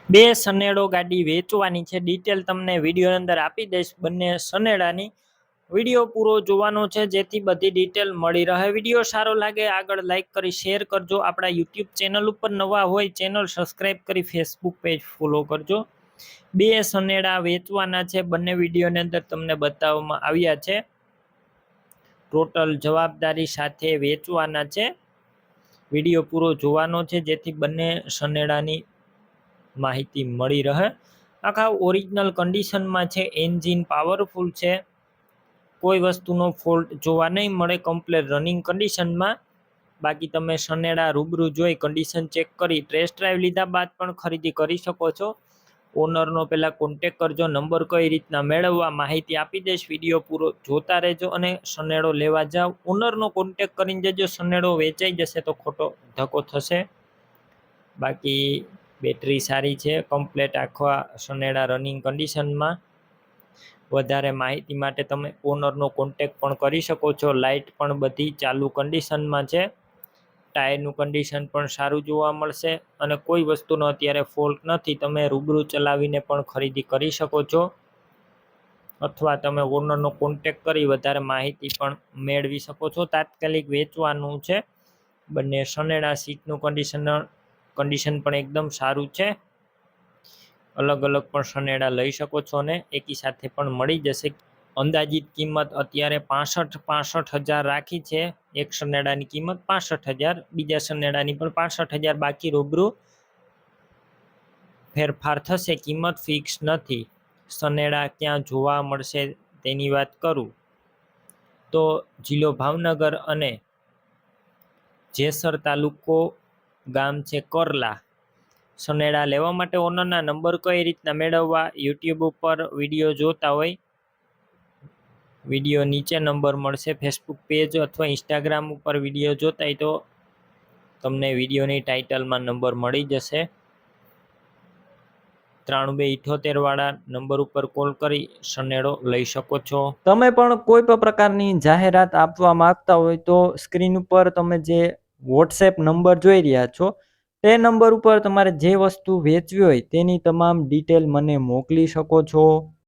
બે સનેડો ગાડી વેચવાની છે, ડિટેલ તમને વિડીયો અંદર આપી દઈશ બંને સનેડાની। વિડીયો પૂરો જોવાનો છે જેથી બધી ડિટેલ મળી રહે। વિડીયો સારો લાગે આગળ લાઈક કરી શેર કરજો। આપણા યુટ્યુબ ચેનલ ઉપર નવા હોય ચેનલ સબસ્ક્રાઈબ કરી ફેસબુક પેજ ફોલો કરજો। બે સનેડા વેચવાના છે, બંને વિડીયોની અંદર તમને બતાવવામાં આવ્યા છે। ટોટલ જવાબદારી સાથે વેચવાના છે। વિડીયો પૂરો જોવાનો છે જેથી બંને સનેડાની માહિતી મળી રહે। આખા ઓરિજિનલ કન્ડિશનમાં છે, એન્જિન પાવરફુલ છે, કોઈ વસ્તુનો ફોલ્ટ જોવા નહીં મળે, કમ્પ્લેટ રનિંગ કન્ડિશનમાં। બાકી તમે સનેડા રૂબરૂ જોઈ કન્ડિશન ચેક કરી ટેસ્ટ ડ્રાઈવ લીધા બાદ પણ ખરીદી કરી શકો છો। ઓનરનો પહેલા કોન્ટેક કરજો। નંબર કઈ રીતના મેળવવા માહિતી આપી દઈશ, વિડીયો પૂરો જોતા રહેજો અને સનેડો લેવા જાવ ઓનરનો કોન્ટેક કરીને જજો। સનેડો વેચાઈ જશે તો ખોટો ધક્કો થશે। બાકી બેટરી સારી છે, કમ્પ્લેટ આખા સનેડા રનિંગ કન્ડિશનમાં। વધારે માહિતી માટે તમે ઓનરનો કોન્ટેક પણ કરી શકો છો। લાઇટ પણ બધી ચાલુ કન્ડિશનમાં છે, ટાયરનું કન્ડિશન પણ સારું જોવા મળશે અને કોઈ વસ્તુનો અત્યારે ફોલ્ટ નથી। તમે રૂબરૂ ચલાવીને પણ ખરીદી કરી શકો છો અથવા તમે ઓનરનો કોન્ટેક કરી વધારે માહિતી પણ મેળવી શકો છો। તાત્કાલિક વેચવાનું છે બંને સનેડા। સીટનું કન્ડિશન પણ એકદમ સારું છે। અલગ અલગ પણ સનેડા લઈ શકો છો અને એકી સાથે પણ મળી જશે। અંદાજિત કિંમત અત્યારે 65,000 રાખી છે। એક સનેડાની કિંમત 65,000, બીજા સનેડાની પણ 65,000। બાકી રૂબરૂ ફેરફાર થશે, કિંમત ફિક્સ નથી। સનેડા ક્યાં જોવા મળશે તેની વાત કરું તો જિલ્લો ભાવનગર અને જેસર તાલુકો, ગામ છે કરલા। સનેડા લેવા માટે ઓનરના નંબર કઈ રીતના મેળવવા, યુટ્યુબ ઉપર વિડીયો જોતા હોય વિડીયો નીચે નંબર મળશે। ફેસબુક પેજ અથવા ઇન્સ્ટાગ્રામ ઉપર વિડીયો જોતા હોય તો તમને વિડીયોની ટાઇટલમાં નંબર મળી જશે। 9278 વાળા નંબર ઉપર કોલ કરી સનેડો લઈ શકો છો। તમે પણ કોઈ પણ પ્રકારની જાહેરાત આપવા માંગતા હોય તો સ્ક્રીન ઉપર તમે જે વોટ્સએપ નંબર જોઈ રહ્યા છો તે નંબર ઉપર તમારે જે વસ્તુ વેચવી હોય તેની તમામ ડિટેલ મને મોકલી શકો છો।